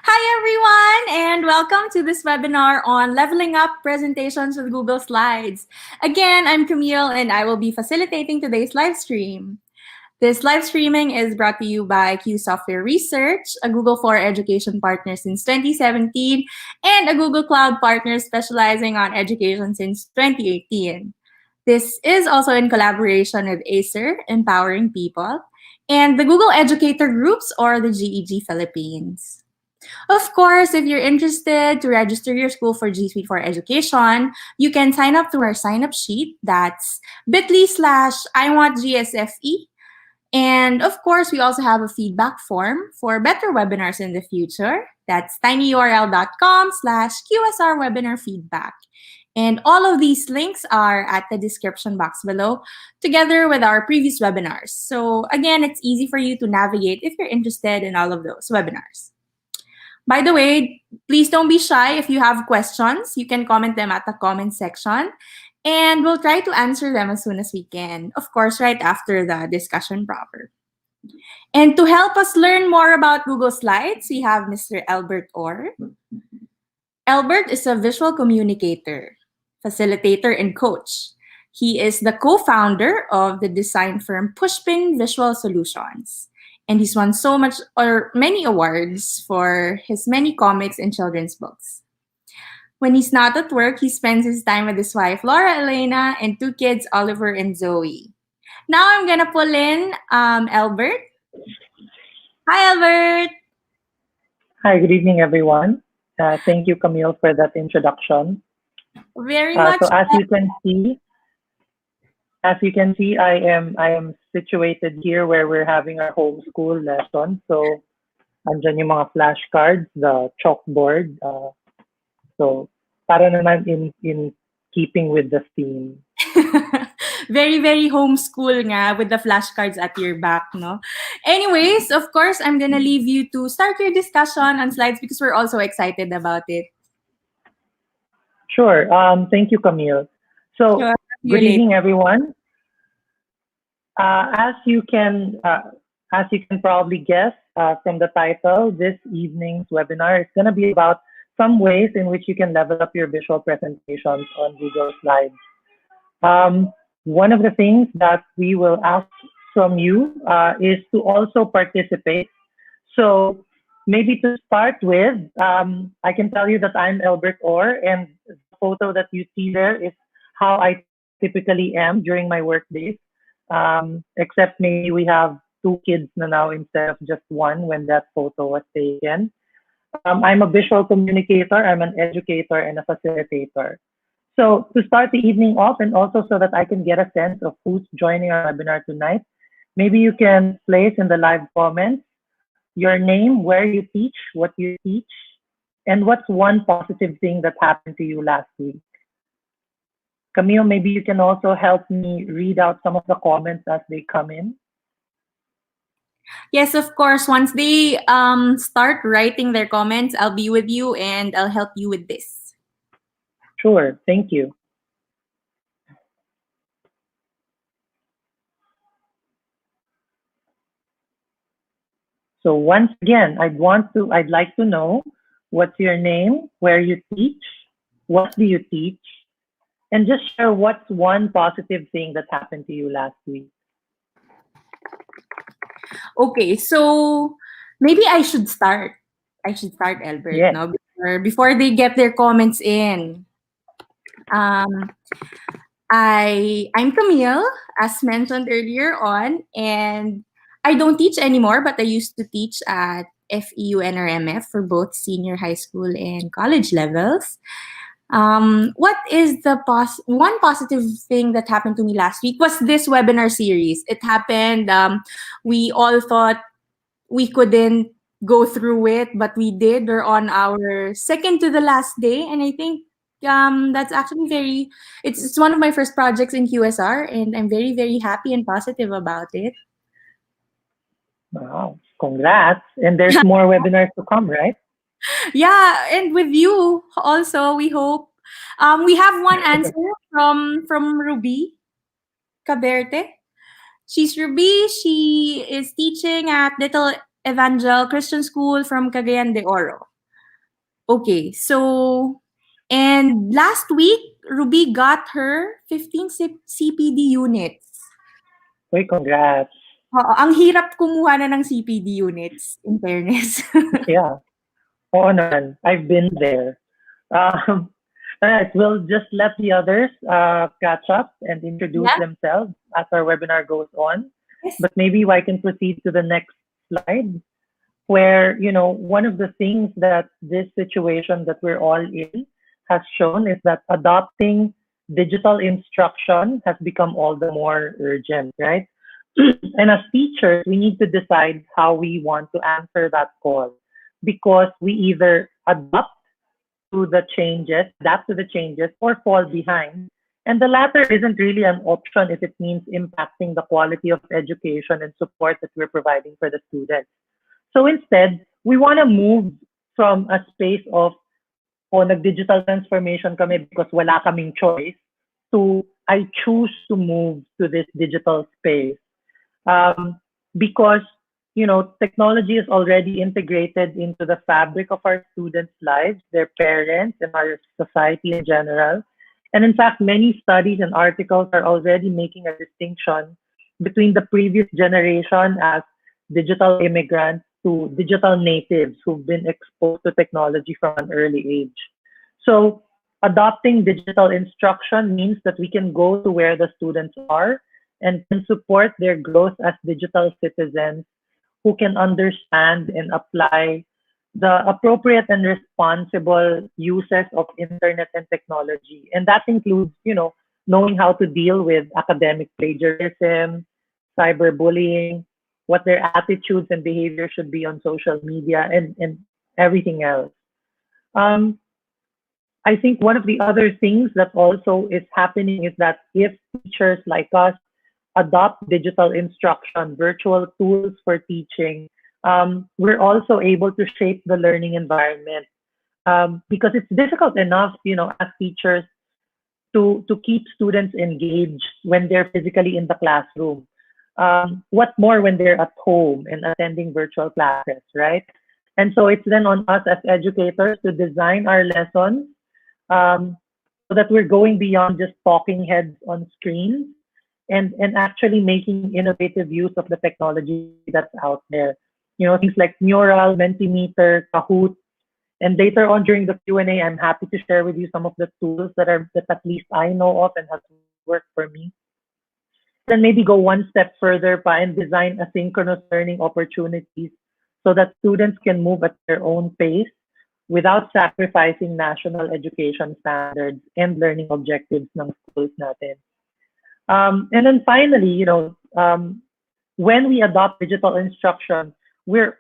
Hi everyone, and welcome to this webinar on leveling up presentations with Google Slides. Again, I'm Camille and I will be facilitating today's live stream. This live streaming is brought to you by Q Software Research, a Google for Education partner since 2017, and a Google Cloud partner specializing on education since 2018. This is also in collaboration with Acer, Empowering People, and the Google Educator Groups or the GEG Philippines. Of course, if you're interested to register your school for G Suite for Education, you can sign up through our sign-up sheet. That's bit.ly/IWantGSFE. And of course, we also have a feedback form for better webinars in the future. That's tinyurl.com/QSR webinar feedback. And all of these links are at the description box below, together with our previous webinars. So again, it's easy for you to navigate if you're interested in all of those webinars. By the way, please don't be shy. If you have questions, you can comment them at the comment section, and we'll try to answer them as soon as we can. Of course, right after the discussion proper. And to help us learn more about Google Slides, we have Mr. Albert Orr. Albert is a visual communicator, facilitator, and coach. He is the co-founder of the design firm Pushpin Visual Solutions. And he's won so much or many awards for his many comics and children's books. When he's not at work, he spends his time with his wife, Laura Elena, and two kids, Oliver and Zoe. Now I'm gonna pull in Albert. Hi, Albert. Hi, good evening, everyone. Thank you, Camille, for that introduction. Very much. So as you can see, I am situated here where we're having our homeschool lesson. So, andyan yung mga flashcards, the chalkboard. So, para naman in keeping with the theme. Very, very homeschool nga with the flashcards at your back, no? Anyways, of course, I'm gonna leave you to start your discussion on slides because we're also excited about it. Sure. Thank you, Camille. So, Sure. good evening, everyone. As you can probably guess from the title, this evening's webinar is going to be about some ways in which you can level up your visual presentations on Google Slides. One of the things that we will ask from you is to also participate. So maybe to start with, I can tell you that I'm Albert Orr, and the photo that you see there is how I typically am during my work days. Except maybe we have two kids now instead of just one when that photo was taken. I'm a visual communicator, I'm an educator, and a facilitator. So to start the evening off, and also so that I can get a sense of who's joining our webinar tonight, maybe you can place in the live comments your name, where you teach, what you teach, and what's one positive thing that happened to you last week. Camille, maybe you can also help me read out some of the comments as they come in. Yes, of course. Once they start writing their comments, I'll be with you and I'll help you with this. Sure, thank you. So once again, I'd like to know what's your name, where you teach, what do you teach, and just share what's one positive thing that happened to you last week. Okay, so maybe I should start. Albert, yes. No? Before they get their comments in. I'm Camille, as mentioned earlier on, and I don't teach anymore, but I used to teach at FEU NRMF for both senior high school and college levels. What is the one positive thing that happened to me last week was this webinar series. It happened, we all thought we couldn't go through it, but we did. We're on our second to the last day, and I think that's actually it's one of my first projects in QSR, and I'm very, very happy and positive about it. Wow, congrats. And there's more webinars to come, right? Yeah, and with you also, we hope. We have one answer from Ruby Caberte. She's Ruby. She is teaching at Little Evangel Christian School from Cagayan de Oro. Okay, so and last week Ruby got her 15 CPD units. Uy, congrats. Oo, ang hirap kumuha na ng CPD units, in fairness. Yeah. Oo naman. I've been there. Um, all right, we'll just let the others catch up and introduce Yeah. themselves as our webinar goes on. Yes. But maybe I can proceed to the next slide, where, one of the things that this situation that we're all in has shown is that adopting digital instruction has become all the more urgent, right? And as teachers, we need to decide how we want to answer that call, because we either adopt to the changes, adapt to the changes, or fall behind. And the latter isn't really an option if it means impacting the quality of education and support that we're providing for the students. So instead, we want to move from a space of, nag-digital transformation kami because wala kaming choice, to I choose to move to this digital space. Um, because, technology is already integrated into the fabric of our students' lives, their parents, and our society in general. And in fact, many studies and articles are already making a distinction between the previous generation as digital immigrants to digital natives who've been exposed to technology from an early age. So adopting digital instruction means that we can go to where the students are and can support their growth as digital citizens who can understand and apply the appropriate and responsible uses of internet and technology. And that includes, knowing how to deal with academic plagiarism, cyberbullying, what their attitudes and behavior should be on social media, and everything else. Um, I think one of the other things that also is happening is that if teachers like us adopt digital instruction, virtual tools for teaching, we're also able to shape the learning environment, because it's difficult enough, as teachers to keep students engaged when they're physically in the classroom. What more when they're at home and attending virtual classes, right? And so it's then on us as educators to design our lessons, um, so that we're going beyond just talking heads on screens, and actually making innovative use of the technology that's out there. Things like Mural, Mentimeter, Kahoot, and later on during the Q&A, I'm happy to share with you some of the tools that at least I know of and has worked for me. And then maybe go one step further and design asynchronous learning opportunities so that students can move at their own pace without sacrificing national education standards and learning objectives ng schools natin. And then finally, when we adopt digital instruction, we're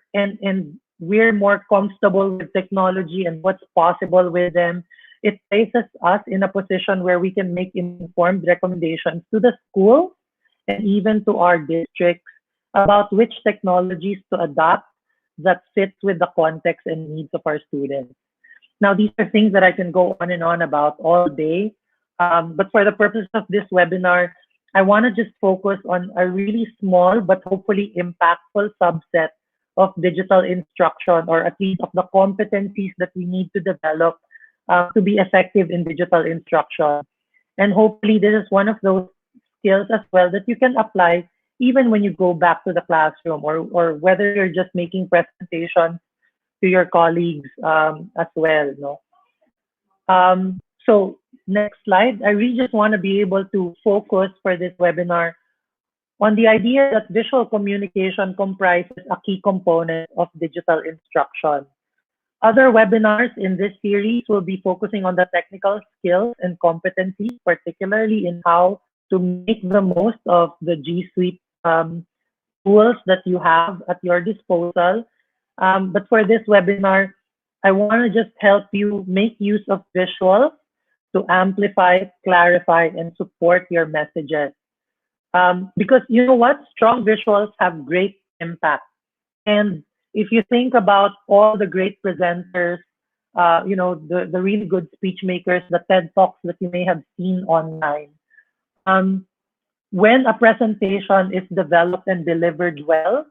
more comfortable with technology and what's possible with them. It places us in a position where we can make informed recommendations to the school and even to our districts about which technologies to adopt that fits with the context and needs of our students. Now, these are things that I can go on and on about all day. But for the purpose of this webinar, I want to just focus on a really small but hopefully impactful subset of digital instruction, or at least of the competencies that we need to develop to be effective in digital instruction. And hopefully, this is one of those skills as well that you can apply even when you go back to the classroom, or whether you're just making presentations to your colleagues as well. No? So next slide. I really just want to be able to focus for this webinar on the idea that visual communication comprises a key component of digital instruction. Other webinars in this series will be focusing on the technical skills and competencies, particularly in how to make the most of the G Suite tools that you have at your disposal. But for this webinar, I want to just help you make use of visuals to amplify, clarify, and support your messages. Because you know what? Strong visuals have great impact. And if you think about all the great presenters, the really good speech makers, the TED Talks that you may have seen online, um, when a presentation is developed and delivered well,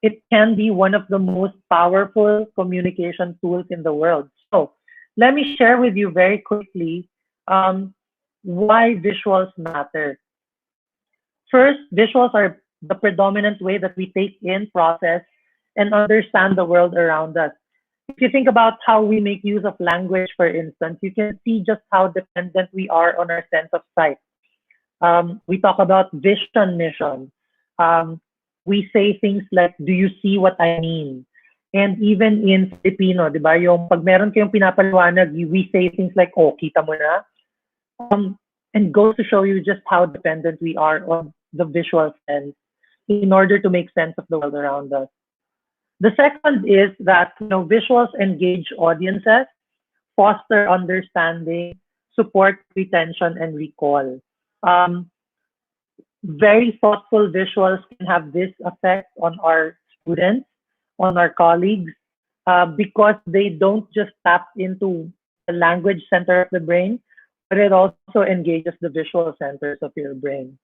it can be one of the most powerful communication tools in the world. So let me share with you very quickly um, why visuals matter. First, visuals are the predominant way that we take in, process, and understand the world around us. If you think about how we make use of language, for instance, you can see just how dependent we are on our sense of sight. We talk about vision, mission. Um, we say things like, do you see what I mean? And even in Filipino, di ba, yung pag meron kayong pinapaliwanag, we say things like, oh, kita mo na? And goes to show you just how dependent we are on the visual sense in order to make sense of the world around us. The second is that visuals engage audiences, foster understanding, support retention, and recall. Um, Very thoughtful visuals can have this effect on our students, on our colleagues, because they don't just tap into the language center of the brain, but it also engages the visual centers of your brain.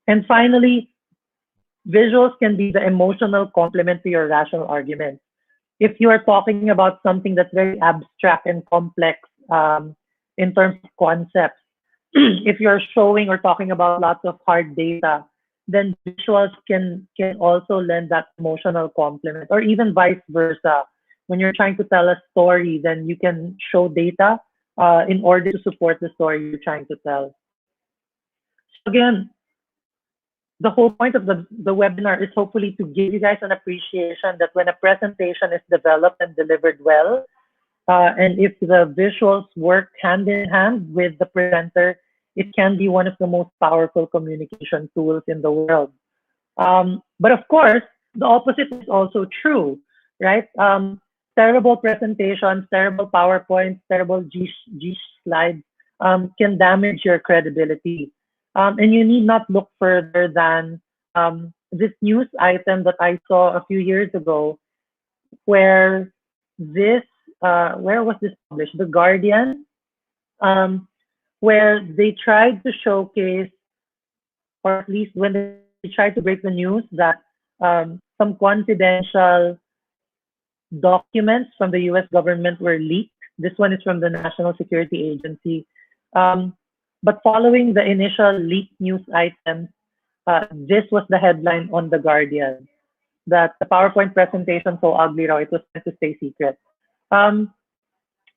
And finally, visuals can be the emotional complement to your rational arguments. If you are talking about something that's very abstract and complex in terms of concepts, if you're showing or talking about lots of hard data, then visuals can also lend that emotional complement, or even vice versa. When you're trying to tell a story, then you can show data in order to support the story you're trying to tell. So again, the whole point of the webinar is hopefully to give you guys an appreciation that when a presentation is developed and delivered well, and if the visuals work hand in hand with the presenter, it can be one of the most powerful communication tools in the world. But of course, the opposite is also true, right? Terrible presentations, terrible PowerPoints, terrible G slides can damage your credibility. And you need not look further than this news item that I saw a few years ago, where this, where was this published? The Guardian, um, where they tried to showcase, or at least when they tried to break the news, that some confidential documents from the US government were leaked. This one is from the National Security Agency. Um, but following the initial leaked news items, this was the headline on The Guardian, that the PowerPoint presentation so ugly raw, it was meant to stay secret. Um,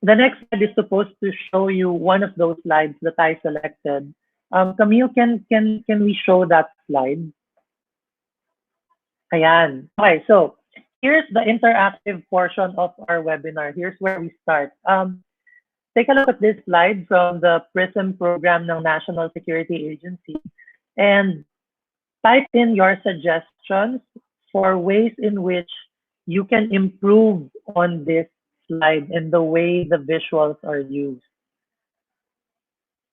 the next slide is supposed to show you one of those slides that I selected. Camille, can we show that slide? Ayan. Okay, so here's the interactive portion of our webinar. Here's where we start. Take a look at this slide from the PRISM program ng National Security Agency and type in your suggestions for ways in which you can improve on this slide and the way the visuals are used.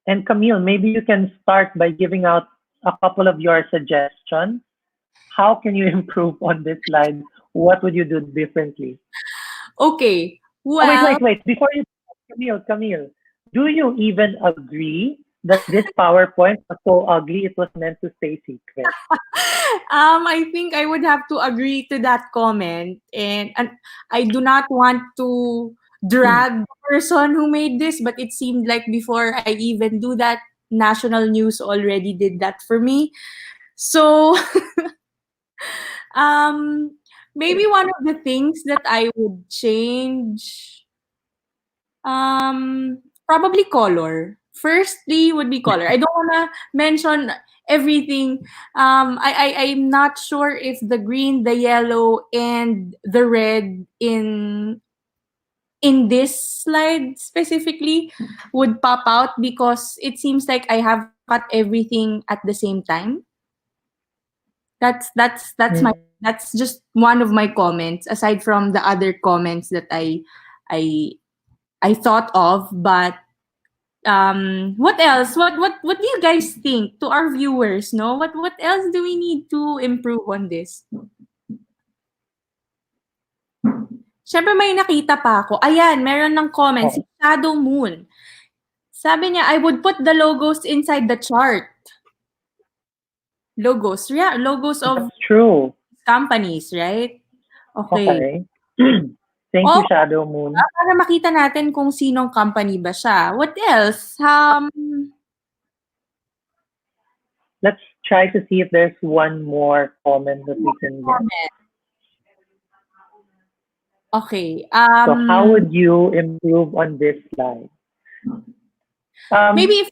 And Camille, maybe you can start by giving out a couple of your suggestions. How can you improve on this slide? What would you do differently? Okay. Oh, Well, wait. Before you, Camille, do you even agree that this PowerPoint was so ugly it was meant to stay secret? I think I would have to agree to that comment, and I do not want to drag the person who made this, but it seemed like before I even do that, national news already did that for me. So, um, maybe one of the things that I would change, probably color. Firstly would be color. I don't wanna mention everything. I'm not sure if the green, the yellow, and the red in this slide specifically would pop out because it seems like I have cut everything at the same time. That's just one of my comments aside from the other comments that I I thought of, but what else? What do you guys think, to our viewers? No, what else do we need to improve on this? Syempre may nakita pa ako. Ayan, meron ng comment si Shadow Moon. Sabi niya, I would put the logos inside the chart. Logos, yeah, logos of That's true. companies, right? Okay. Okay. Thank Oh, you, Shadow Moon. para makita natin kung sinong company ba siya. What else? Let's try to see if there's one more comment that we More can get. comment. Okay. So how would you improve on this slide? Maybe Um, if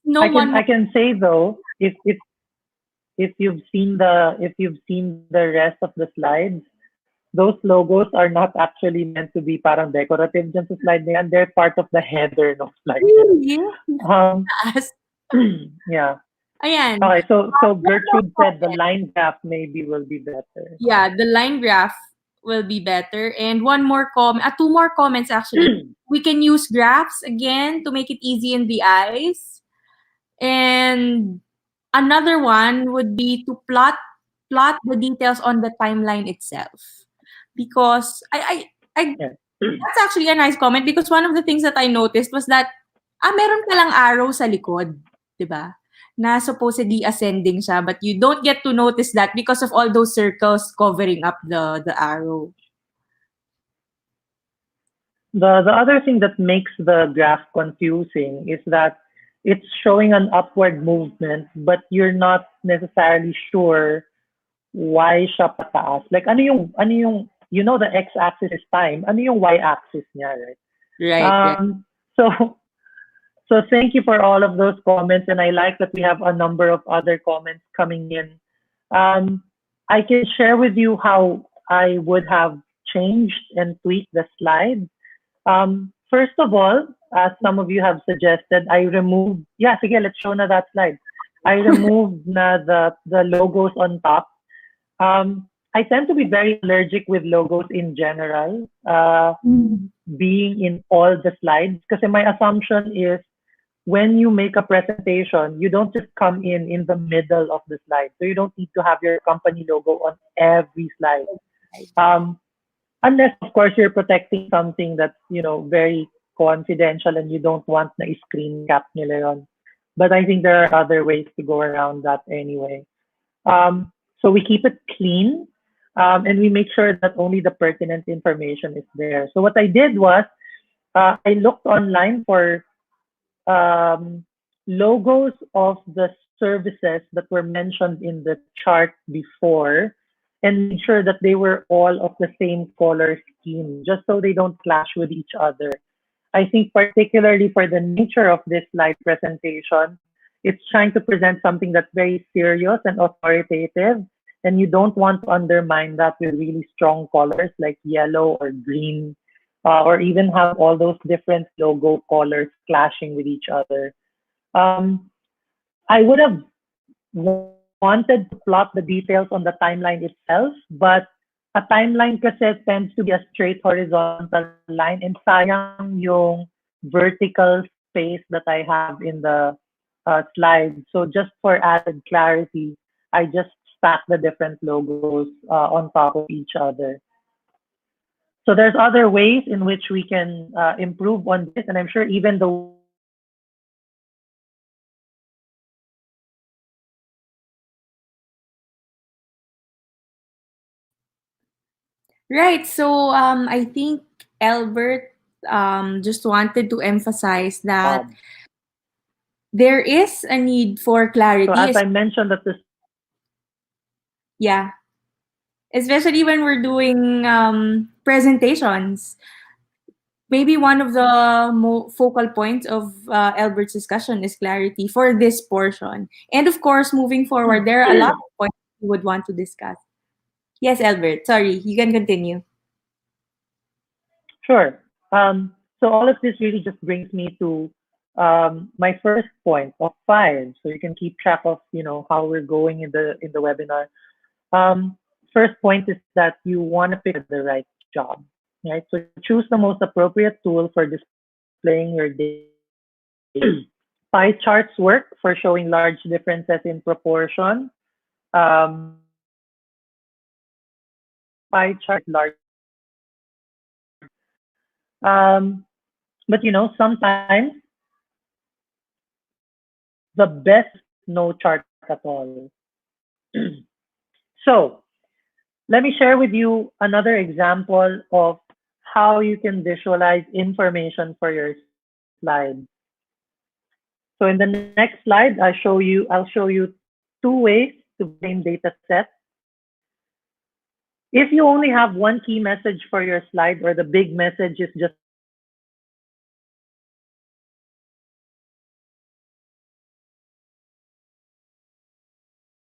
no one. I can say though, if you've seen the rest of the slides, those logos are not actually meant to be parang decorative dyan sa slide na yan. They're part of the header ng slide na yan. Really? Um, Taas. yeah. Ayan. Okay, so One more Gertrude said the comment. line graph maybe will be better. Yeah, the line graph will be better. And one more comment, two more comments actually. We can use graphs again to make it easy in the eyes. And another one would be to plot the details on the timeline itself. Because I Yeah. that's actually a nice comment because one of the things that I noticed was that meron palang arrow sa likod, 'di ba? Na supposedly ascending siya, but you don't get to notice that because of all those circles covering up the arrow. The other thing that makes the graph confusing is that it's showing an upward movement, but you're not necessarily sure why siya pataas. Like ano yung you know the x-axis is time, ano yung y-axis niya, right? Right, right. So so thank you for all of those comments, and I like that we have a number of other comments coming in. I can share with you how I would have changed and tweaked the slide. First of all, as some of you have suggested, I removed, yeah, sige, let's show na that slide. I removed na the logos on top. I tend to be very allergic with logos in general, being in all the slides, because my assumption is when you make a presentation, you don't just come in the middle of the slide. So you don't need to have your company logo on every slide. Um, Unless of course you're protecting something that's very confidential and you don't want na screen cap nila yun. But I think there are other ways to go around that anyway. So we keep it clean, and we make sure that only the pertinent information is there. So what I did was I looked online for logos of the services that were mentioned in the chart before and made sure that they were all of the same color scheme, just so they don't clash with each other. I think particularly for the nature of this slide presentation, it's trying to present something that's very serious and authoritative, and you don't want to undermine that with really strong colors like yellow or green, or even have all those different logo colors clashing with each other. Um, I would have wanted to plot the details on the timeline itself, but a timeline kasi tends to be a straight horizontal line, and sayang yung vertical space that I have in the slide. So just for added clarity, I just stack the different logos on top of each other. So there's other ways in which we can improve on this, and I'm sure even the webinars will have Right. So I think Albert just wanted to emphasize that tabs. there is a need for So clarity. as I mentioned at the Yeah, especially when we're doing presentations. Maybe one of the focal points of Albert's discussion is clarity for this portion. And of course, moving forward, there are a lot of points we would want to discuss. Yes, Albert. Sorry, you can continue. Sure. So all of this really just brings me to my first point of five, so you can keep track of how we're going in the webinar. First point is that you want to pick the right job, right? So choose the most appropriate tool for displaying your data. Pie charts work for showing large differences in proportion. Pie chart is large but sometimes the best no chart at all. So let me share with you another example of how you can visualize information for your slide. So in the next slide, I'll show you two ways to view the same data set. If you only have one key message for your slide, or the big message is just the title, then you can choose to view the data in one view.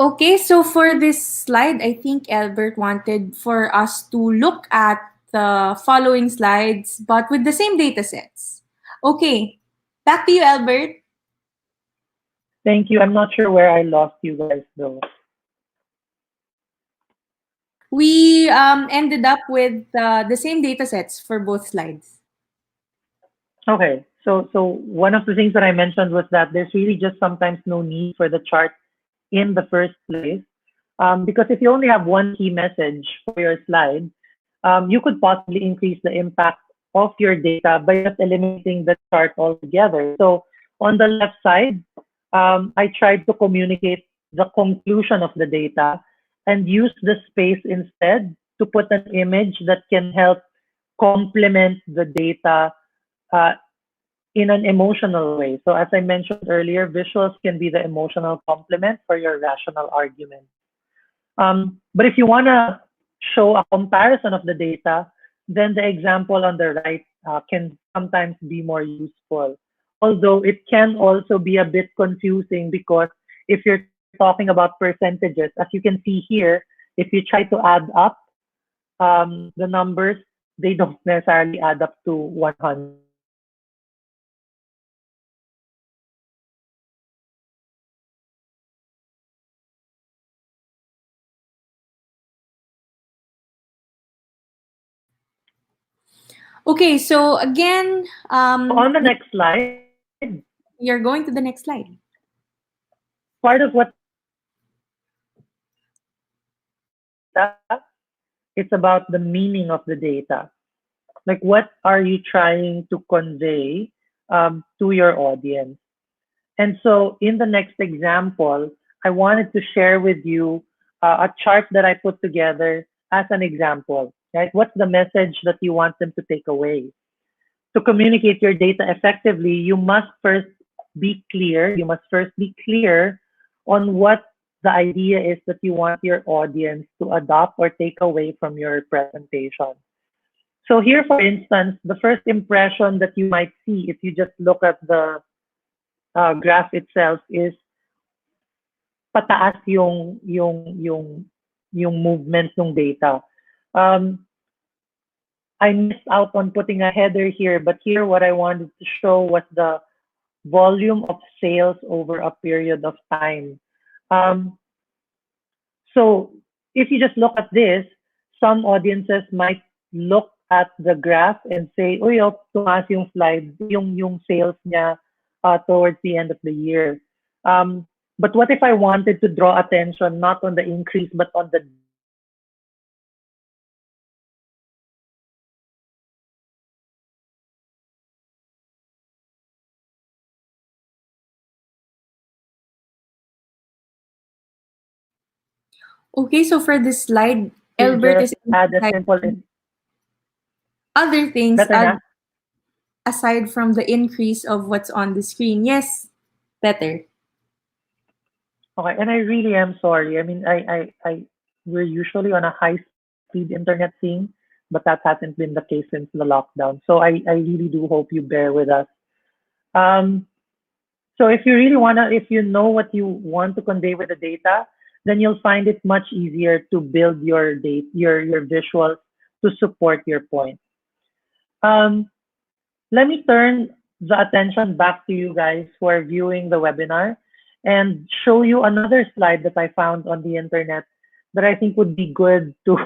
Okay, so for this slide, I think Albert wanted for us to look at the following slides, but with the same data sets. Okay, back to you, Albert. Thank you. I'm not sure where I lost you guys though. We ended up with the same data sets for both slides. Okay. So one of the things that I mentioned was that there's really just sometimes no need for the chart in the first place. Because if you only have one key message for your slide, you could possibly increase the impact of your data by just eliminating the chart altogether. So on the left side, I tried to communicate the conclusion of the data and use the space instead to put an image that can help complement the data uh, in an emotional way. So as I mentioned earlier, visuals can be the emotional complement for your rational argument. But if you want to show a comparison of the data, then the example on the right can sometimes be more useful. Although it can also be a bit confusing because if you're talking about percentages, as you can see here, if you try to add up the numbers, they don't necessarily add up to 100. So you can see here that the percentages Okay, so again, so on the next slide, you're going to the next slide. part of what makes data, it's about the meaning of the data. Like, what are you trying to convey to your audience? And so, in the next example, I wanted to share with you a chart that I put together as an example. Right? What's the message that you want them to take away? To communicate your data effectively, you must first be clear. You must first be clear on what the idea is that you want your audience to adopt or take away from your presentation. So here, for instance, the first impression that you might see if you just look at the graph itself is pataas yung movement ng data. Um, I missed out on putting a header here, but here what I wanted to show was the volume of sales over a period of time. Um, so if you just look at this, some audiences might look at the graph and say, "Uy, oh, tumaas yung slide, yung sales niya towards the end of the year." But what if I wanted to draw attention not on the increase but on the decrease? So what I did is I used Okay, so for this slide, to Albert just is add a simple emphasizing other things better na. aside from the increase of what's on the screen. Yes, better. Okay, and I really am sorry. I mean, we're usually on a high-speed internet thing, but that hasn't been the case since the lockdown. So I really do hope you bear with us. Um, so if you really wanna, if you know what you want to convey with the data, then you'll find it much easier to build your your visuals to support your point. Um, Let me turn the attention back to you guys who are viewing the webinar and show you another slide that I found on the internet that I think would be good to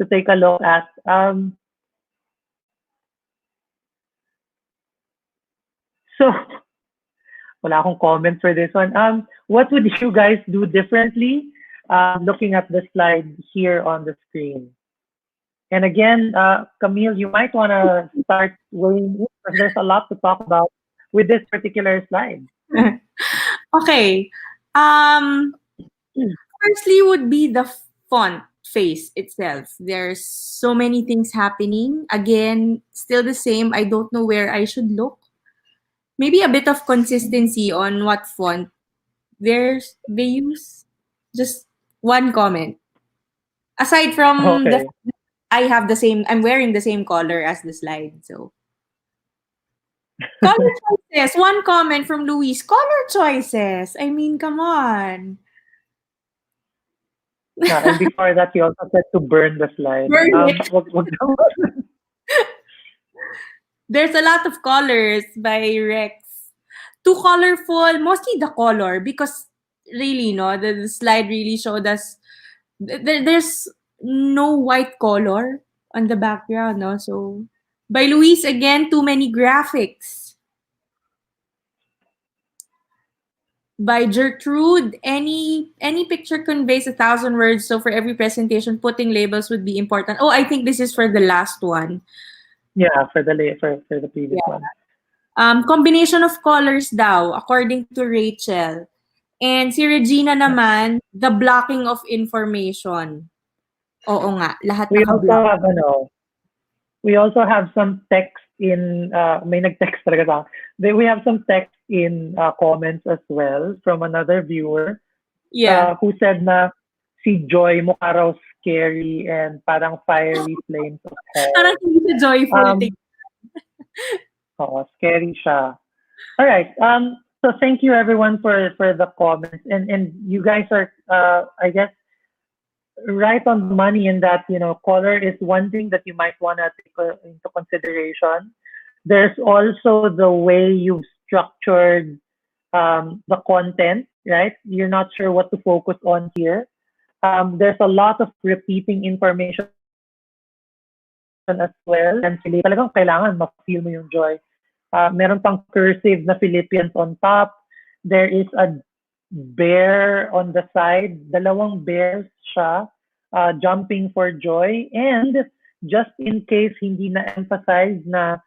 take a look at. So wala akong comment for this one. What would you guys do differently looking at the slide here on the screen? And again, Camille, you might want to start weighing in because there's a lot to talk about with this particular slide. Okay. Um, Firstly would be the font face itself. There's so many things happening. Again, still the same. I don't know where I should look. Maybe a bit of consistency on what font they use. Just one comment. Aside from the Okay. fact that I have the same, I'm wearing the same color as the slide. So color choices. One comment from Luis. Color choices. I mean, come on. And before that, you also said to burn the slide. Burn it. Wag daw. There's a lot of colors by Rex. Too colorful, mostly the color because really, no, the slide really showed us there's no white color on the background, no. So by Luis again, too many graphics. By Gertrude, any picture conveys 1,000 words. So for every presentation, putting labels would be important. Oh, I think this is for the last one. Yeah, for the previous Yeah. one. Combination of colors daw, according to Rachel. And si Regina naman, the blocking of information. Oo nga, lahat We naka-block. also have we also have some text in may nag-text talaga sa akin. We have some text in comments as well from another viewer Yeah. who said na si Joy mukha raw scary and parang fiery flames of Parang hell. hindi siya joyful thing. Um, scary siya. All right. So thank you everyone for the comments and you guys are I guess right on the money in that color is one thing that you might want to take into consideration. There's also the way you've structured the content, right? You're not sure what to focus on here. There's a lot of repeating information as well. And Philippe, talagang kailangan ma-feel mo yung joy. Meron pang cursive na Philippians on top. There is a bear on the side. Dalawang bears siya jumping for joy. And just in case hindi na-emphasize na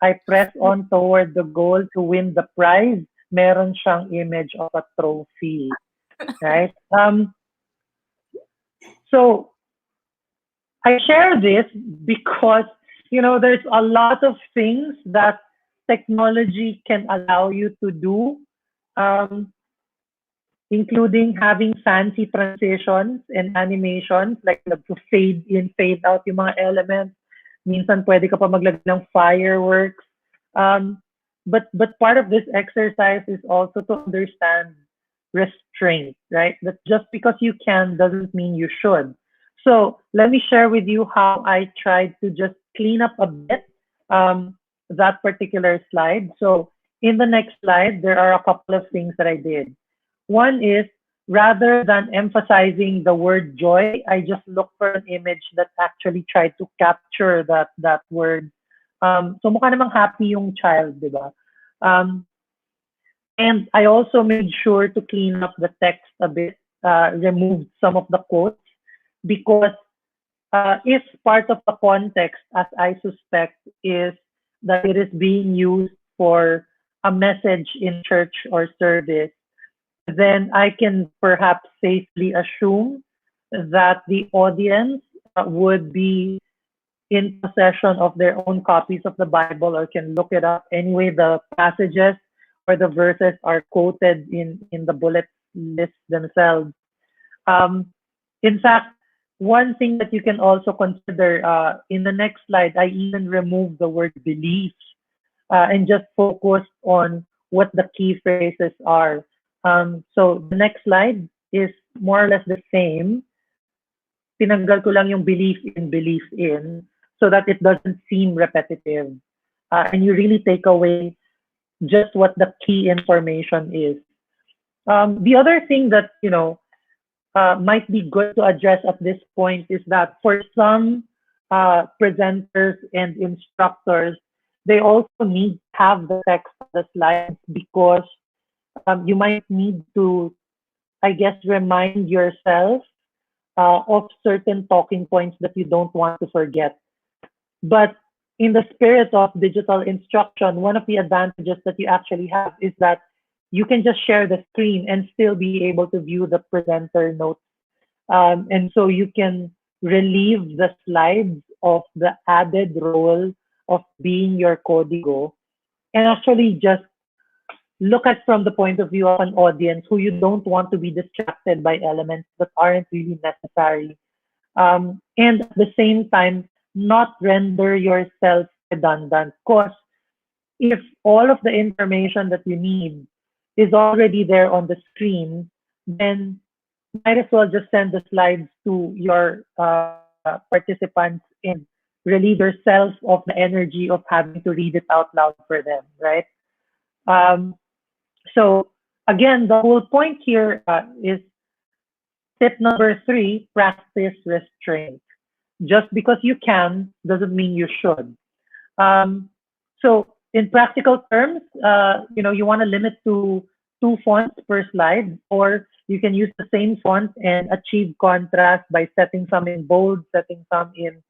I press on toward the goal to win the prize, meron siyang image of a trophy, right? So I share this because there's a lot of things that technology can allow you to do, um, including having fancy transitions and animations, like to fade in, fade out yung mga elements. Minsan pwede ka pa maglagay ng fireworks. Um, but part of this exercise is also to understand restraint, right? That just because you can doesn't mean you should. So let me share with you how I tried to just clean up a bit that particular slide. So in the next slide, there are a couple of things that I did. One is rather than emphasizing the word joy, I just looked for an image that actually tried to capture that word. So mukha namang happy yung child, di ba? Um, and I also made sure to clean up the text a bit, removed some of the quotes because if part of the context, as I suspect, is that it is being used for a message in church or service, then I can perhaps safely assume that the audience would be in possession of their own copies of the Bible or can look it up. Anyway, the passages or the verses are quoted in the bullet list themselves. Um, in fact, one thing that you can also consider in the next slide, I even removed the word belief and just focused on what the key phrases are. So the next slide is more or less the same. Tinanggal ko lang yung belief in, so that it doesn't seem repetitive. And you really take away just what the key information is. The other thing that, might be good to address at this point is that for some presenters and instructors, they also need to have the text on the slides because you might need to, I guess, remind yourself of certain talking points that you don't want to forget. But in the spirit of digital instruction, one of the advantages that you actually have is that you can just share the screen and still be able to view the presenter notes. And so you can relieve the slides of the added role of being your codigo and actually just look at from the point of view of an audience who you don't want to be distracted by elements that aren't really necessary. And at the same time, not render yourself redundant. Because if all of the information that you need is already there on the screen, then might as well just send the slides to your participants and relieve yourself of the energy of having to read it out loud for them, right? Um, so again, the whole point here is tip number three: practice restraint. Just because you can doesn't mean you should. Um, so in practical terms, you want to limit to two fonts per slide, or you can use the same font and achieve contrast by setting some in bold, setting some in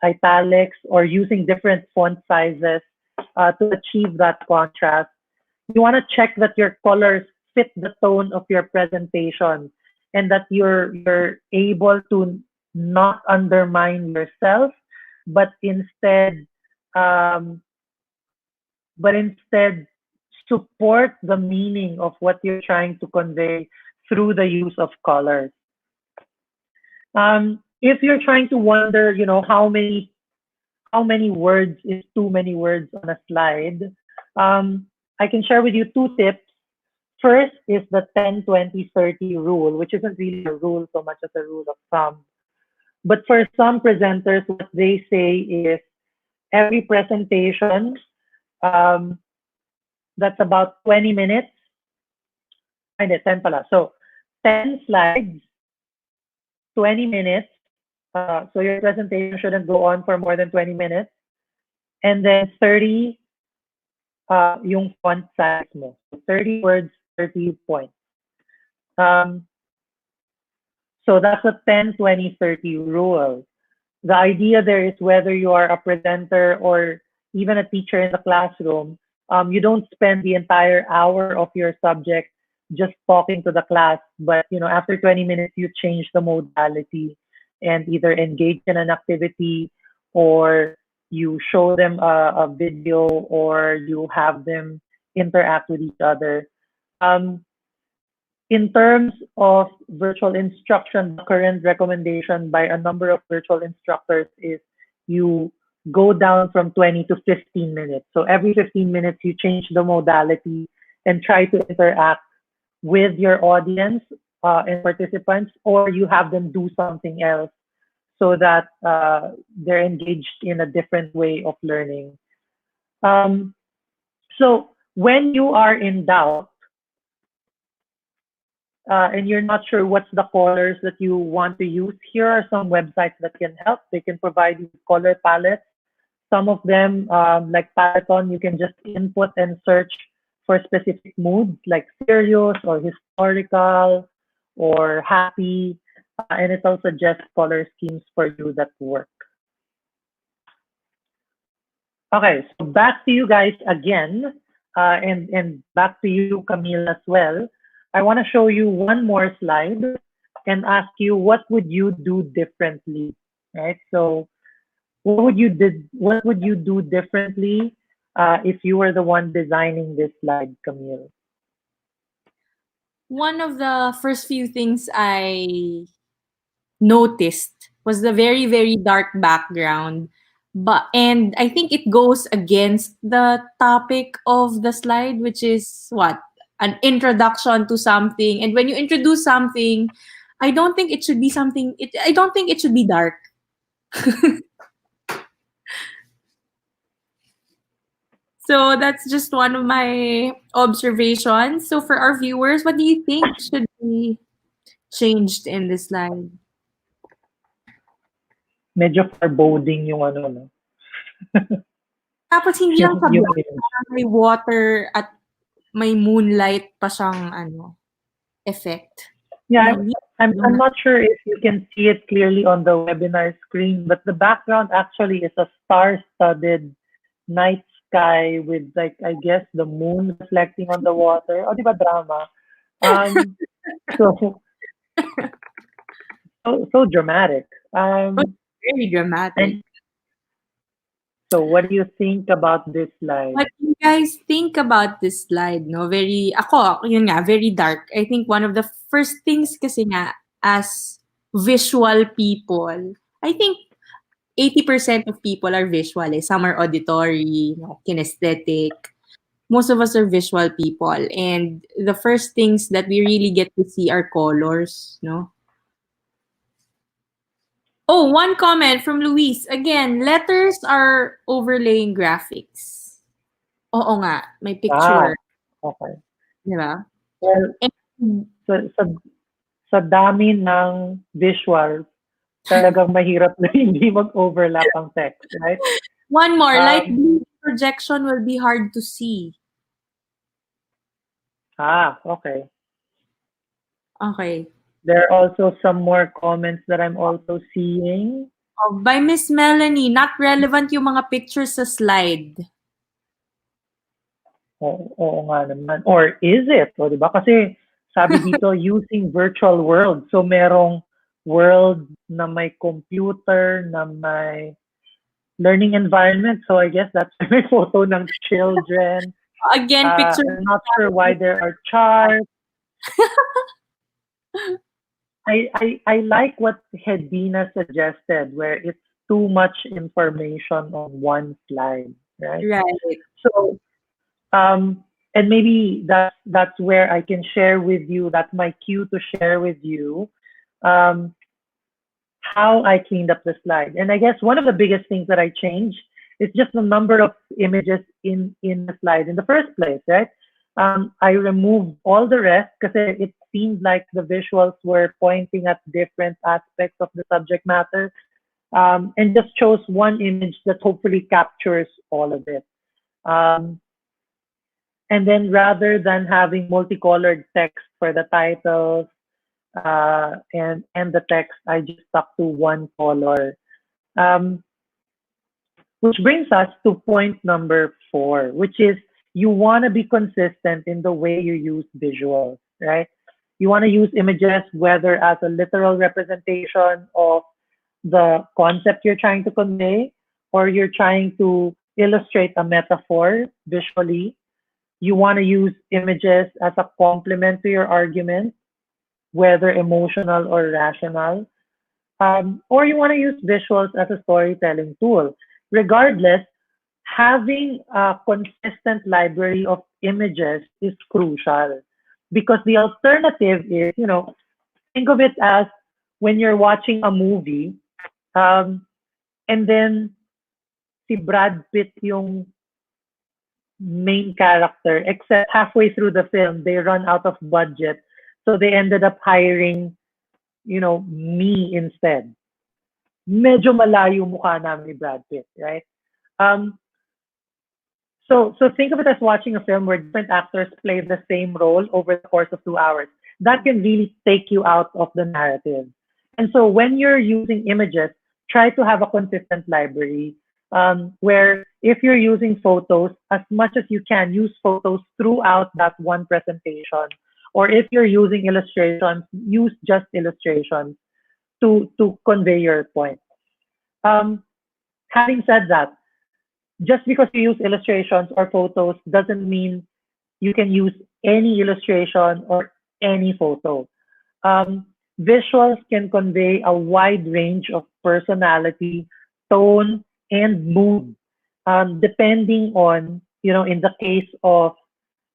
italics, or using different font sizes to achieve that contrast. You want to check that your colors fit the tone of your presentation and that you're able to not undermine yourself, but instead um, but instead support the meaning of what you're trying to convey through the use of colors. If you're trying to wonder, how many words is too many words on a slide, I can share with you two tips. First is the 10-20-30 rule, which isn't really a rule so much as a rule of thumb. But for some presenters, what they say is every presentation, um, that's about 20 minutes. Ay, hindi, 10 pala. So 10 slides, 20 minutes. So your presentation shouldn't go on for more than 20 minutes. And then 30 yung font size mo. So 30 words, 30 points. Um, so that's a 10-20-30 rule. The idea there is whether you are a presenter or even a teacher in the classroom, you don't spend the entire hour of your subject just talking to the class, but after 20 minutes, you change the modality and either engage in an activity or you show them a video or you have them interact with each other. Um, in terms of virtual instruction, the current recommendation by a number of virtual instructors is you go down from 20 to 15 minutes. So every 15 minutes, you change the modality and try to interact with your audience and participants, or you have them do something else so that they're engaged in a different way of learning. Um, so when you are in doubt, and you're not sure what's the colors that you want to use, here are some websites that can help. They can provide you color palettes. Some of them, like Paleton, you can just input and search for specific moods like serious or historical or happy, and it'll suggest color schemes for you that work. Okay, so back to you guys again, and back to you, Camille, as well. I want to show you one more slide and ask you what would you do differently, right? So what would you do differently if you were the one designing this slide, Camille? One of the first few things I noticed was the very, very dark background. And I think it goes against the topic of the slide, which is what? An introduction to something. And when you introduce something, I don't think it should be dark. So that's just one of my observations. So for our viewers, what do you think should be changed in this slide? Medyo foreboding yung ano, no? Tapos hindi lang sa yung black, image. may water at may moonlight pa siyang effect. Yeah, And yeah, I'm not sure if you can see it clearly on the webinar screen, but the background actually is a star-studded night sky with like I guess the moon reflecting on the water. Oh, di ba drama? Um, so so dramatic. but Um, very dramatic. and so what do you think about this slide? What do you guys think about this slide, no? Very, ako, yun nga, very dark. I think one of the first things kasi nga, as visual people, I think 80% of people are visual. Eh. Some are auditory, kinesthetic. Most of us are visual people. And the first things that we really get to see are colors, no? Oh, one comment from Luis. Again, letters are overlaying graphics. Oo nga, may Ah, picture. okay. Di ba? Well, And sa, sa, sa dami ng visual, talagang mahirap na hindi mag-overlap ang text, right? one more, light Um, blue projection will be hard to see. okay. Okay. There are also some more comments that I'm also seeing. Oh, by Miss Melanie, not relevant yung mga pictures sa slide. Oo nga naman. Or is it? O, di ba? Kasi sabi dito, using virtual world. So, merong world na may computer, na may learning environment. So, I guess that's my photo ng children. Again, picture. I'm not sure why there are charts. I like what Hedina suggested, where it's too much information on one slide, right? Right. So, and maybe that's where I can share with you. That's my cue to share with you um, how I cleaned up the slide. And I guess one of the biggest things that I changed is just the number of images in the slide in the first place, right? I removed all the rest because it seemed like the visuals were pointing at different aspects of the subject matter, and just chose one image that hopefully captures all of it. Um, and then rather than having multicolored text for the titles and the text, I just stuck to one color. Um, which brings us to point number 4, which is you want to be consistent in the way you use visuals, right? You want to use images whether as a literal representation of the concept you're trying to convey, or you're trying to illustrate a metaphor visually. You want to use images as a complement to your argument, whether emotional or rational, or you want to use visuals as a storytelling tool. Regardless, having a consistent library of images is crucial because the alternative is, think of it as when you're watching a movie, um, and then si Brad Pitt yung main character, except halfway through the film, they run out of budget. So they ended up hiring, me instead. Medyo malayo mukha namin ni Brad Pitt, right? Um, so think of it as watching a film where different actors play the same role over the course of 2 hours. That can really take you out of the narrative. And so when you're using images, try to have a consistent library where if you're using photos, as much as you can, use photos throughout that one presentation. Or if you're using illustrations, use just illustrations to convey your point. Um, having said that, just because you use illustrations or photos doesn't mean you can use any illustration or any photo. Um, visuals can convey a wide range of personality, tone, and mood, depending on, in the case of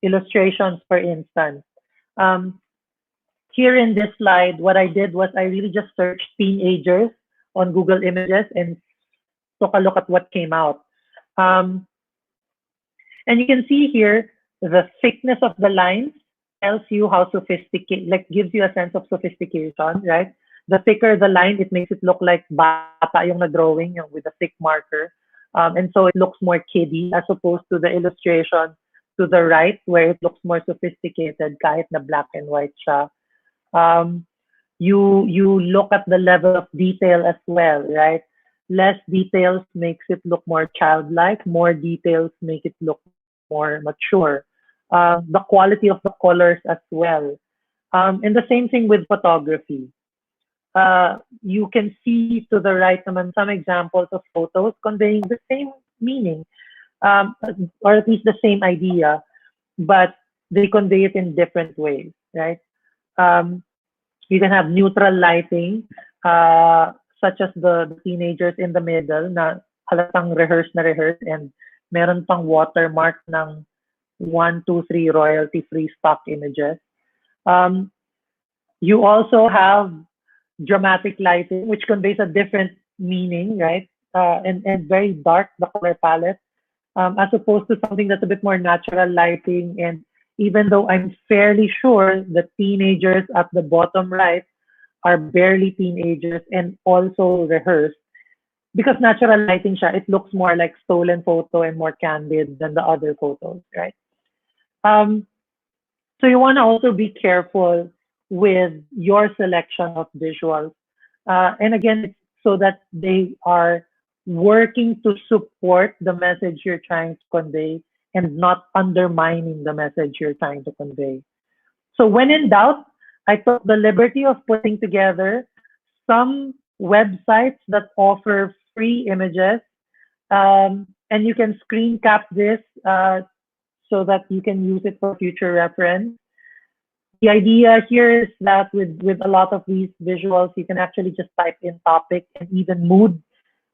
illustrations, for instance. Um, here in this slide, what I did was I really just searched teenagers on Google Images and took a look at what came out. Um, and you can see here the thickness of the lines tells you how sophisticated, like gives you a sense of sophistication, right? The thicker the line, it makes it look like bata yung na-drawing yung with a thick marker. And so it looks more kiddie as opposed to the illustration to the right where it looks more sophisticated kahit na black and white siya. Um, you look at the level of detail as well, right? Less details makes it look more childlike. More details make it look more mature. The quality of the colors as well. And the same thing with photography. You can see to the right naman some examples of photos conveying the same meaning, um, or at least the same idea, but they convey it in different ways, right? Um, you can have neutral lighting, such as the teenagers in the middle na halatang rehearse and meron pang watermark ng 1, 2, 3 royalty-free stock images. Um, you also have dramatic lighting, which conveys a different meaning, right? And very dark, the color palette, as opposed to something that's a bit more natural lighting. And even though I'm fairly sure the teenagers at the bottom right are barely teenagers and also rehearsed, because natural lighting siya, it looks more like stolen photo and more candid than the other photos, right? Um, so you want to also be careful with your selection of visuals. And again, it's so that they are working to support the message you're trying to convey and not undermining the message you're trying to convey. So when in doubt, I took the liberty of putting together some websites that offer free images. And you can screen cap this so that you can use it for future reference. The idea here is that with a lot of these visuals, you can actually just type in topic and even mood,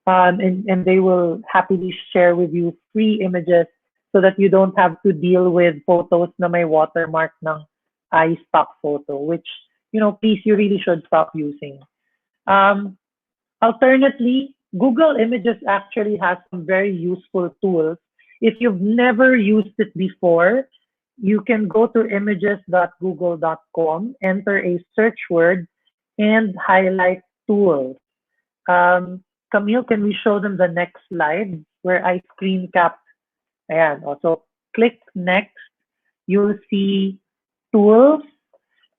and they will happily share with you free images so that you don't have to deal with photos na may watermark ng iStock photo, which, please, you really should stop using. Um, Alternately, Google Images actually has some very useful tools. If you've never used it before, you can go to images.google.com, enter a search word, and highlight tools. Camille, can we show them the next slide where I screen cap? Ayan. Also, click next. You'll see tools,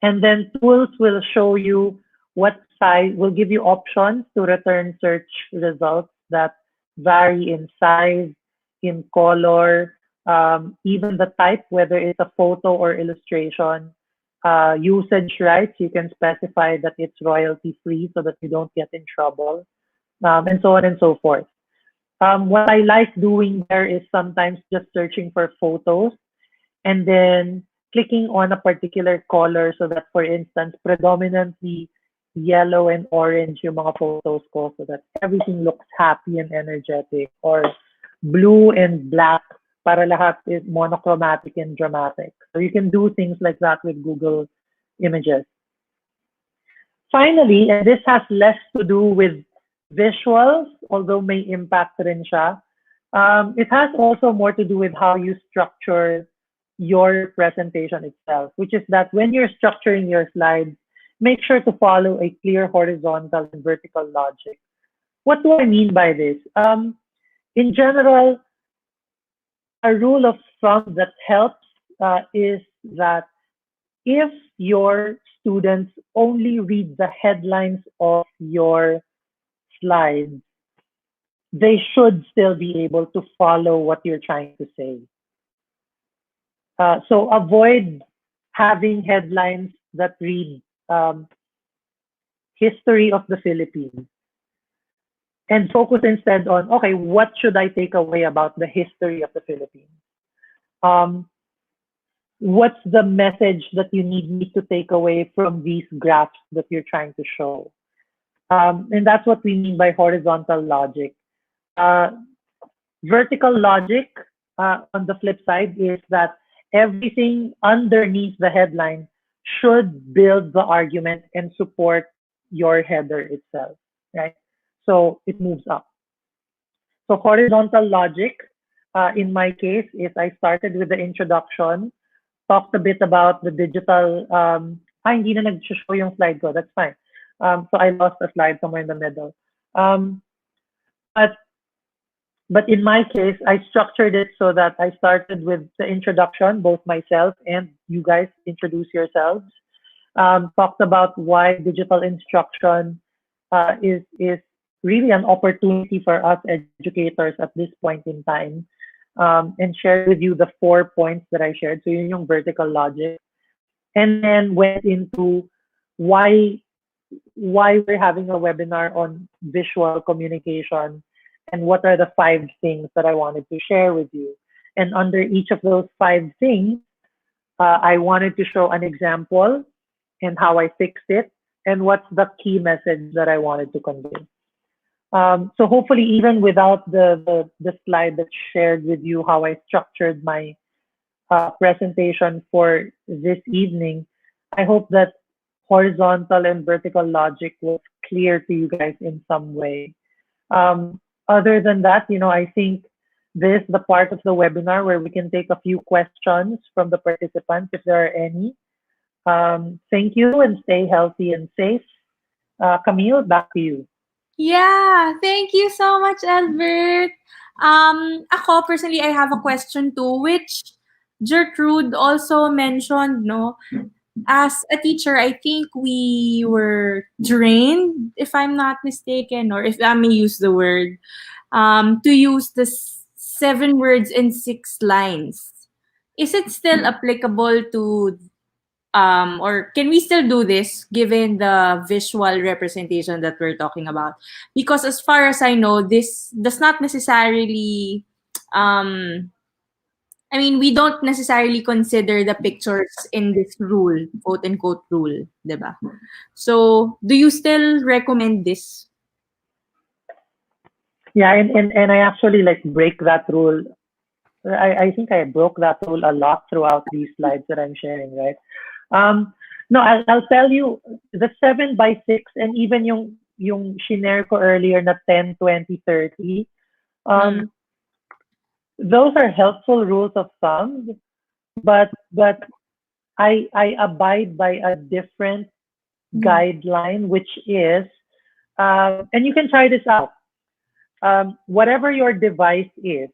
and then tools will show you what size, will give you options to return search results that vary in size, in color, even the type, whether it's a photo or illustration. Usage rights, you can specify that it's royalty free so that you don't get in trouble, and so on and so forth. What I like doing there is sometimes just searching for photos and then clicking on a particular color so that, for instance, predominantly yellow and orange yung mga photos ko so that everything looks happy and energetic, or blue and black para lahat is monochromatic and dramatic. So you can do things like that with Google Images. Finally, and this has less to do with visuals, although may impact rin siya, it has also more to do with how you structure your presentation itself, which is that when you're structuring your slides, make sure to follow a clear horizontal and vertical logic. What do I mean by this? In general, a rule of thumb that helps is that if your students only read the headlines of your slides, they should still be able to follow what you're trying to say. So avoid having headlines that read history of the Philippines, and focus instead on, okay, what should I take away about the history of the Philippines? What's the message that you need me to take away from these graphs that you're trying to show? And that's what we mean by horizontal logic. Vertical logic, on the flip side, is that everything underneath the headline should build the argument and support your header itself, right? So it moves up. So horizontal logic, in my case, is I started with the introduction, talked a bit about the digital, hindi na nag-show yung slide ko, that's fine. So I lost a slide somewhere in the middle. But in my case, I structured it so that I started with the introduction, both myself and you guys introduce yourselves. talked about why digital instruction is really an opportunity for us educators at this point in time, and shared with you the 4 points that I shared. So yun yung vertical logic, and then went into why we're having a webinar on visual communication and what are the 5 things that I wanted to share with you. And under each of those 5 things, I wanted to show an example and how I fixed it and what's the key message that I wanted to convey. So hopefully, even without the slide that shared with you how I structured my presentation for this evening, I hope that horizontal and vertical logic was clear to you guys in some way. Other than that, I think this is the part of the webinar where we can take a few questions from the participants if there are any. Thank you and stay healthy and safe. Camille, back to you. Yeah, thank you so much, Albert. Ako personally, I have a question too, which Gertrude also mentioned, no? As a teacher, I think we were trained, if I'm not mistaken, or if I may use the word, to use the 7 words in 6 lines. Is it still applicable to or can we still do this given the visual representation that we're talking about? Because as far as I know, this does not necessarily um I mean, we don't necessarily consider the pictures in this rule, quote unquote rule, diba? So, do you still recommend this? Yeah, and I actually like break that rule. I think I broke that rule a lot throughout these slides that I'm sharing, right? Um, no, I'll tell you the 7 by 6 and even yung shinare ko earlier na 10, 20, 30. Mm, Those are helpful rules of thumb, but I abide by a different mm, guideline, which is, and you can try this out. Whatever your device is,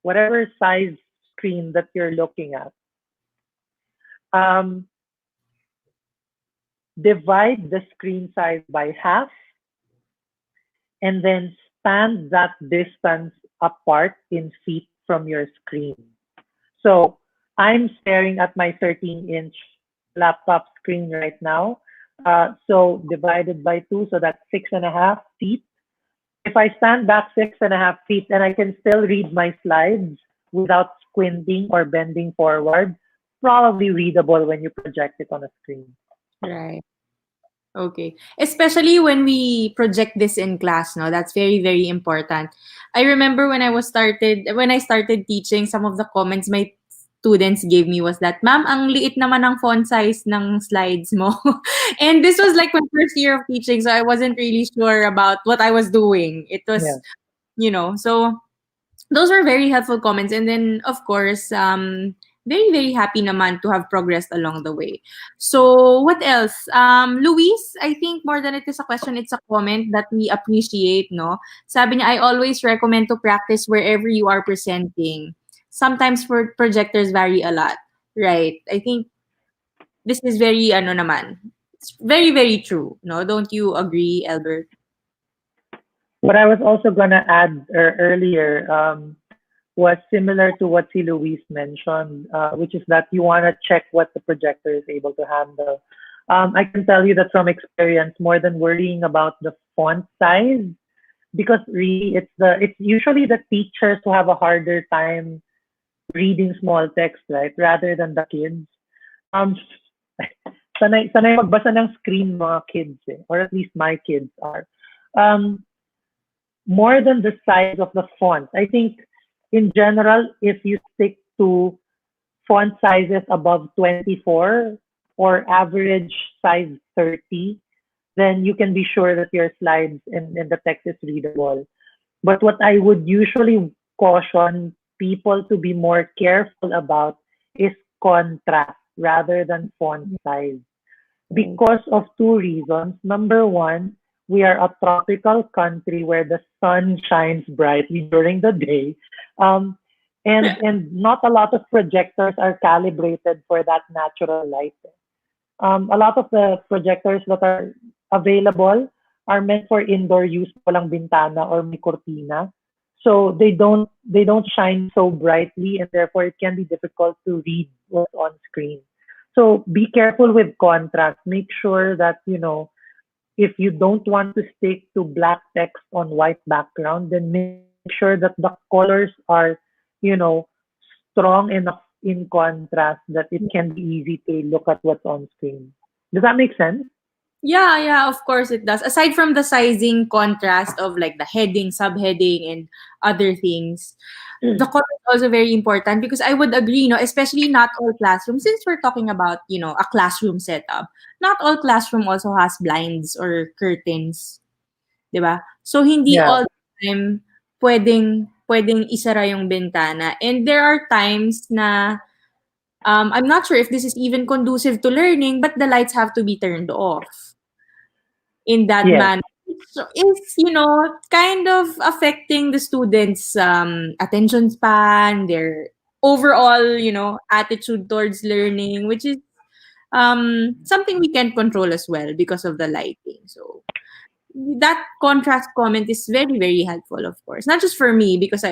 whatever size screen that you're looking at, um, divide the screen size by half and then stand that distance apart in feet from your screen. So I'm staring at my 13-inch laptop screen right now. So divided by 2, so that's 6.5 feet. If I stand back 6.5 feet, then I can still read my slides without squinting or bending forward. Probably readable when you project it on a screen. right. Okay. Especially when we project this in class, no? That's very, very important. I remember when I started teaching, some of the comments my students gave me was that, "Ma'am, ang liit naman ng font size ng slides mo." And this was like my first year of teaching, so I wasn't really sure about what I was doing. It was, Yeah. so those were very helpful comments. And then, of course, very, very happy naman to have progressed along the way. So, what else? Luis, I think more than it is a question, it's a comment that we appreciate, no? Sabi niya, I always recommend to practice wherever you are presenting. Sometimes for projectors vary a lot, right? I think this is very, ano naman, it's very, very true, no? Don't you agree, Albert? What I was also going to add earlier was similar to what C. Louise mentioned, which is that you want to check what the projector is able to handle. I can tell you that from experience, more than worrying about the font size, because really it's usually the teachers who have a harder time reading small text, right, rather than the kids. Um, sanay magbasa ng screen mga kids, or at least my kids are. Um, More than the size of the font. I think in general, if you stick to font sizes above 24 or average size 30, then you can be sure that your slides and the text is readable. But what I would usually caution people to be more careful about is contrast rather than font size because of 2 reasons. Number one, we are a tropical country where the sun shines brightly during the day. Um, and not a lot of projectors are calibrated for that natural light. A lot of the projectors that are available are meant for indoor use, walang bintana or may cortina. So they don't shine so brightly, and therefore it can be difficult to read what's on screen. So be careful with contrast. Make sure that if you don't want to stick to black text on white background, then make sure that the colors are, you know, strong enough in contrast that it can be easy to look at what's on screen. Does that make sense? Yeah, yeah, of course it does. Aside from the sizing contrast of like the heading, subheading, and other things, the color is also very important because I would agree, especially not all classrooms, since we're talking about, a classroom setup, not all classroom also has blinds or curtains, di ba? So, hindi Yeah. all the time pwedeng isara yung bintana. And there are times na I'm not sure if this is even conducive to learning, but the lights have to be turned off in that Yes. manner. So it's, kind of affecting the students' attention span, their overall, attitude towards learning, which is something we can control as well because of the lighting. So that contrast comment is very, very helpful, of course. Not just for me, because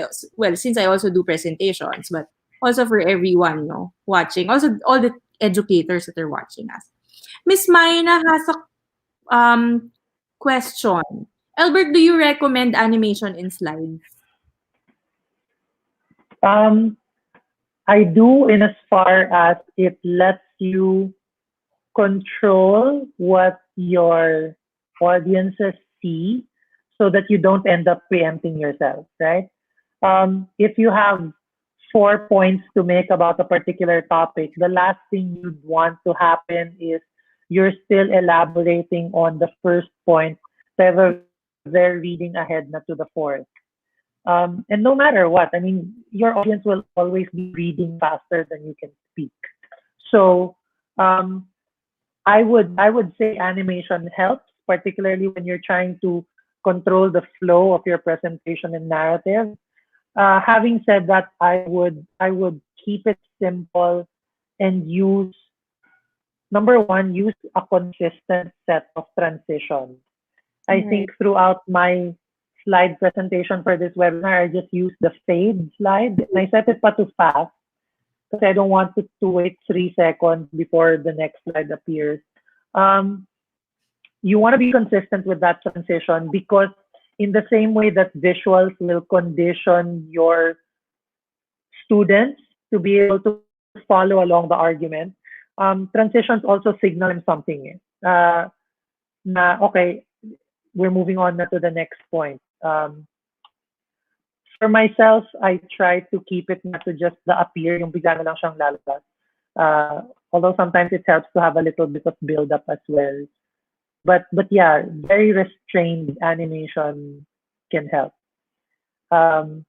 since I also do presentations, but also for everyone, watching. Also, all the educators that are watching us. Miss Maina has a question. Albert, do you recommend animation in slides? Um, I do in as far as it lets you control what your audiences see so that you don't end up preempting yourself, right? If you have 4 points to make about a particular topic, the last thing you'd want to happen is you're still elaborating on the first point, so they're reading ahead na to the fourth. And no matter what, I mean, your audience will always be reading faster than you can speak. So um, I would say animation helps, particularly when you're trying to control the flow of your presentation and narrative. Having said that, I would keep it simple and use number one, use a consistent set of transitions. I Right. think throughout my slide presentation for this webinar, I just used the fade slide and I set it pa to fast because I don't want it to wait 3 seconds before the next slide appears. Um, you want to be consistent with that transition because in the same way that visuals will condition your students to be able to follow along the argument, transitions also signal them something. Na, okay, we're moving on na to the next point. For myself, I try to keep it not to just the appear, yung bigla na lang siyang lalabas. Although sometimes it helps to have a little bit of build up as well. But yeah, very restrained animation can help. Um,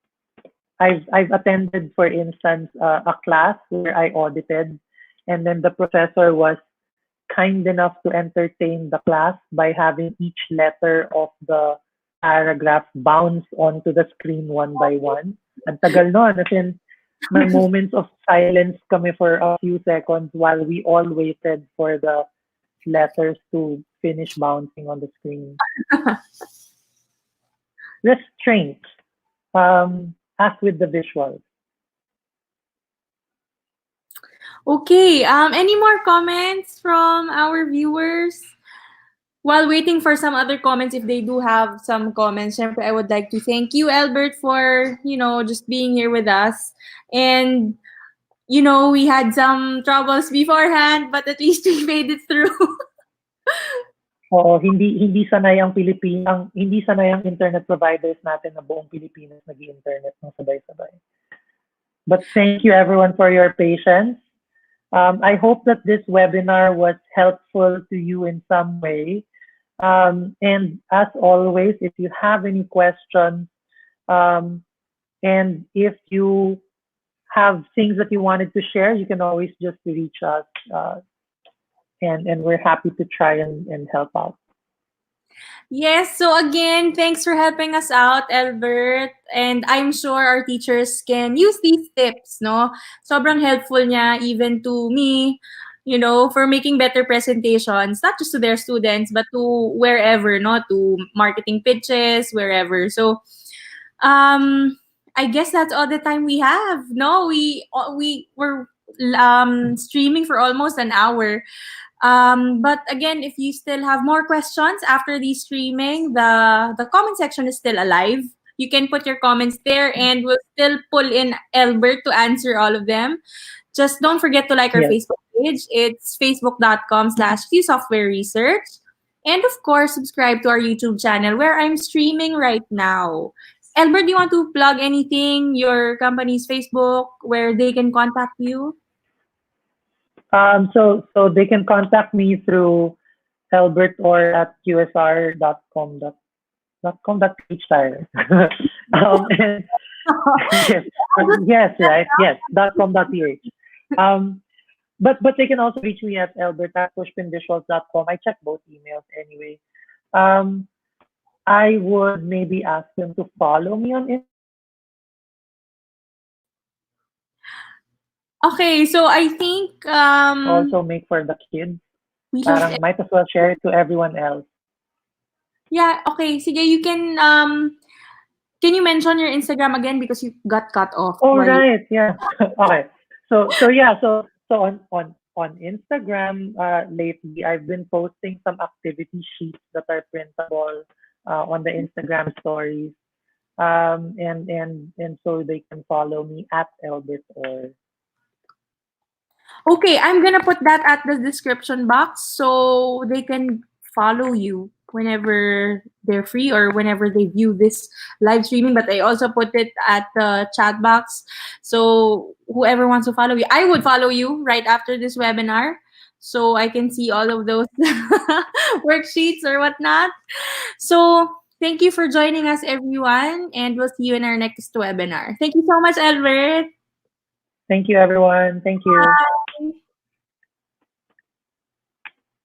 I've attended, for instance, a class where I audited, and then the professor was kind enough to entertain the class by having each letter of the paragraph bounce onto the screen one by one. Ang tagal nun, as in, may moments of silence kami for a few seconds while we all waited for the letters to finish bouncing on the screen. Restraint, as with the visuals. Okay. Any more comments from our viewers? While waiting for some other comments, if they do have some comments, syempre, I would like to thank you, Albert, for, just being here with us. And, we had some troubles beforehand, but at least we made it through. Oo, hindi sanay ang internet providers natin na buong Pilipinas nag-internet ng sabay-sabay. But thank you everyone for your patience. I hope that this webinar was helpful to you in some way. And as always, if you have any questions, and if you have things that you wanted to share, you can always just reach us, and we're happy to try and help out. Yes, so again, thanks for helping us out, Albert. And I'm sure our teachers can use these tips, no? Sobrang helpful niya even to me for making better presentations, not just to their students, but to wherever, no, to marketing pitches, wherever. So, um, I guess that's all the time we have. No, we were streaming for almost an hour. But again, if you still have more questions after the streaming, the comment section is still alive. You can put your comments there, and we'll still pull in Albert to answer all of them. Just don't forget to like our Yes. Facebook page. It's facebook.com/qsoftwareresearch. And of course, subscribe to our YouTube channel where I'm streaming right now. Albert, do you want to plug anything, your company's Facebook, where they can contact you? So they can contact me through Albert or at qsr.com.ph tire. And yes, yes, right, yes, .com.ph. Um, but they can also reach me at Albert at pushpinvisuals.com. I check both emails anyway. Um, I would maybe ask them to follow me on Instagram Okay, so I think also make for the kids. we lost Parang it. might as well share it to everyone else. Yeah, okay. Sige, you can you mention your Instagram again because you got cut off Oh while you right, yeah. Okay. So yeah, so on Instagram lately I've been posting some activity sheets that are printable on the Instagram stories. And so they can follow me at Albert or Okay, I'm gonna put that at the description box so they can follow you whenever they're free or whenever they view this live streaming. But I also put it at the chat box. So whoever wants to follow you, I would follow you right after this webinar so I can see all of those worksheets or whatnot. So thank you for joining us, everyone, and we'll see you in our next webinar. Thank you so much, Albert. thank you everyone. Thank you.